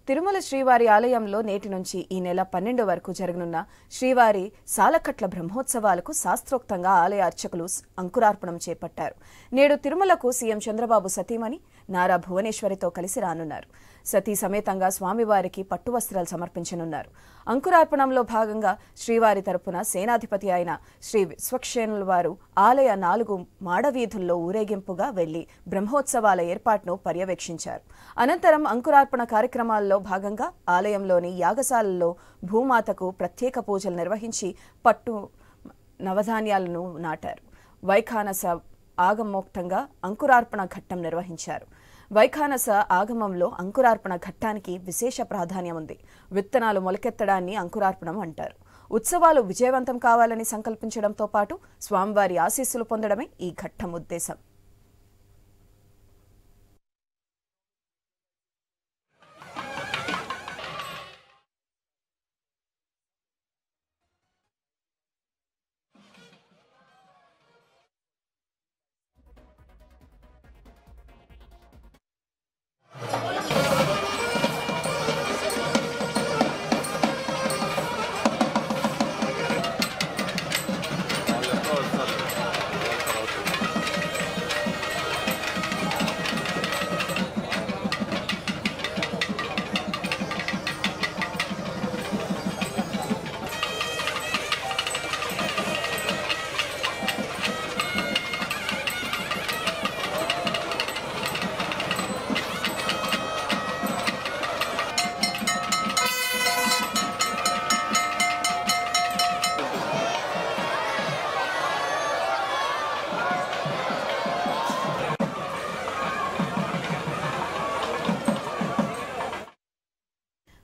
తిరుమల శ్రీవారి ఆలయంలో నేటి నుంచి ఈ నెల 12 వరకు జరగనున్న శ్రీవారి సాలకట్ల బ్రహ్మోత్సవాలకు శాస్త్రోక్తంగా ఆలయ అర్చకులు అంకురార్పణం చేపట్టారు. నేడు తిరుమలకు సీఎం చంద్రబాబు సతీమణి నారా భువనేశ్వరితో కలిసి రానున్నారు. సతీ సమేతంగా స్వామివారికి పట్టు వస్త్రాలు సమర్పించనున్నారు. అంకురార్పణంలో భాగంగా శ్రీవారి తరపున సేనాధిపతి అయిన శ్రీ విశ్వక్షేణుల వారు ఆలయ 4 మాడవీధుల్లో ఊరేగింపుగా వెళ్లి బ్రహ్మోత్సవాల ఏర్పాటును పర్యవేక్షించారు. అనంతరం అంకురార్పణ కార్యక్రమాల్లో భాగంగా ఆలయంలోని యాగశాలలో భూమాతకు ప్రత్యేక పూజలు నిర్వహించి పట్టు నవధాన్యాలను నాటారు. వైఖానస ఆగమోక్తంగా అంకురార్పణ ఘట్టం నిర్వహించారు. వైఖానస ఆగమంలో అంకురార్పణ ఘట్టానికి విశేష ప్రాధాన్యం ఉంది. విత్తనాలు మొలకెత్తడాన్ని అంకురార్పణం అంటారు. ఉత్సవాలు విజయవంతం కావాలని సంకల్పించడంతో పాటు స్వామివారి ఆశీస్సులు పొందడమే ఈ ఘట్టం ఉద్దేశం.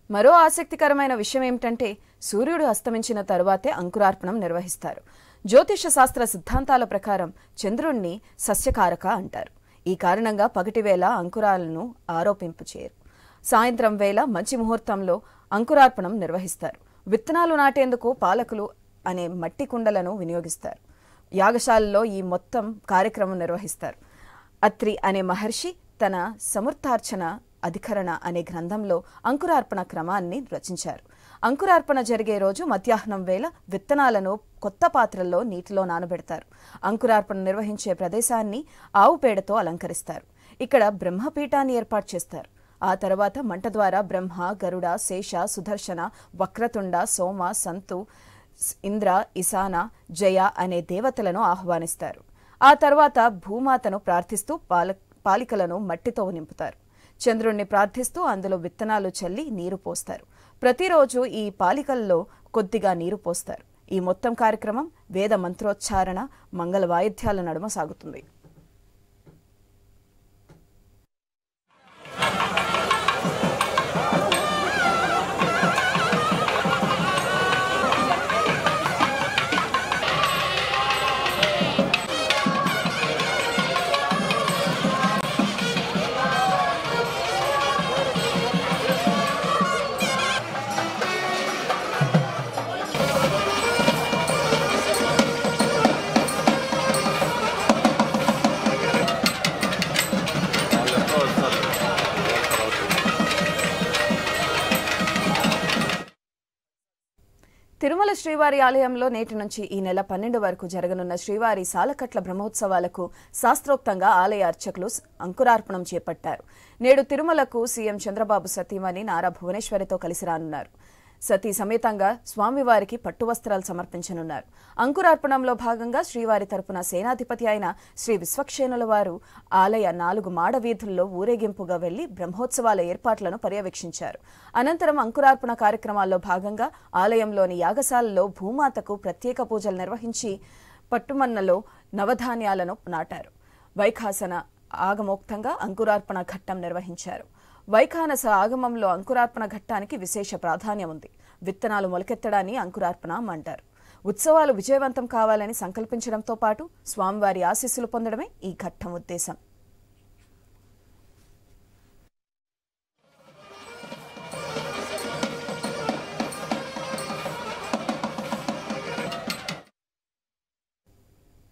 మరో ఆసక్తికరమైన విషయం ఏమిటంటే సూర్యుడు అస్తమించిన తరువాతే అంకురార్పణం నిర్వహిస్తారు. జ్యోతిష శాస్త్ర సిద్ధాంతాల ప్రకారం చంద్రుణ్ణి సస్యకారక అంటారు. ఈ కారణంగా పగటివేళ అంకురాలను ఆరోపింపు చేయరు. సాయంత్రం వేళ మంచి ముహూర్తంలో అంకురార్పణం నిర్వహిస్తారు. విత్తనాలు నాటేందుకు పాలకులు అనే మట్టి కుండలను వినియోగిస్తారు. యాగశాలలో ఈ మొత్తం కార్యక్రమం నిర్వహిస్తారు. అత్రి అనే మహర్షి తన సమర్థార్చన అధికరణ అనే గ్రంథంలో అంకురార్పణ క్రమాన్ని రచించారు. అంకురార్పణ జరిగే రోజు మధ్యాహ్నం వేళ విత్తనాలను కొత్త పాత్రల్లో నీటిలో నానబెడతారు. అంకురార్పణ నిర్వహించే ప్రదేశాన్ని ఆవు పేడతో అలంకరిస్తారు. ఇక్కడ బ్రహ్మపీఠాన్ని ఏర్పాటు చేస్తారు. ఆ తర్వాత మంట ద్వారా బ్రహ్మ, గరుడ, శేష, సుదర్శన, వక్రతుండ, సోమ, సంతు, ఇంద్ర, ఈశాన, జయ అనే దేవతలను ఆహ్వానిస్తారు. ఆ తర్వాత భూమాతను ప్రార్థిస్తూ పాలికలను మట్టితో నింపుతారు. చంద్రుణ్ణి ప్రార్థిస్తూ అందులో విత్తనాలు చల్లి నీరు పోస్తారు. ప్రతిరోజు ఈ పాలికల్లో కొద్దిగా నీరు పోస్తారు. ఈ మొత్తం కార్యక్రమం వేద మంత్రోచ్చారణ, మంగళ వాయిద్యాల నడుమ సాగుతుంది. తిరుమల శ్రీవారి ఆలయంలో నేటి నుంచి ఈ నెల 12 వరకు జరగనున్న శ్రీవారి సాలకట్ల బ్రహ్మోత్సవాలకు శాస్త్రోక్తంగా ఆలయ అర్చకులు అంకురార్పణం చేపట్టారు. నేడు తిరుమలకు సీఎం చంద్రబాబు సతీమణి నారా భువనేశ్వరితో కలిసి రానున్నారు. సతీ సమేతంగా స్వామివారికి పట్టు వస్త్రాలు సమర్పించనున్నారు. అంకురార్పణంలో భాగంగా శ్రీవారి తరపున సేనాధిపతి అయిన శ్రీ విశ్వక్షేణుల వారు ఆలయ 4 మాడవీధుల్లో ఊరేగింపుగా వెళ్లి బ్రహ్మోత్సవాల ఏర్పాట్లను పర్యవేక్షించారు. అనంతరం అంకురార్పణ కార్యక్రమాల్లో భాగంగా ఆలయంలోని యాగశాలలో భూమాతకు ప్రత్యేక పూజలు నిర్వహించి పట్టుమన్నలో నవధాన్యాలను నాటారు. వైఖాసన ఆగమోక్తంగా అంకురార్పణ ఘట్టం నిర్వహించారు. వైఖానస ఆగమంలో అంకురార్పణ ఘట్టానికి విశేష ప్రాధాన్యం ఉంది. విత్తనాలు మొలకెత్తడాన్ని అంకురార్పణం అంటారు. ఉత్సవాలు విజయవంతం కావాలని సంకల్పించడంతో పాటు స్వామివారి ఆశీస్సులు పొందడమే ఈ ఘట్టం ఉద్దేశం.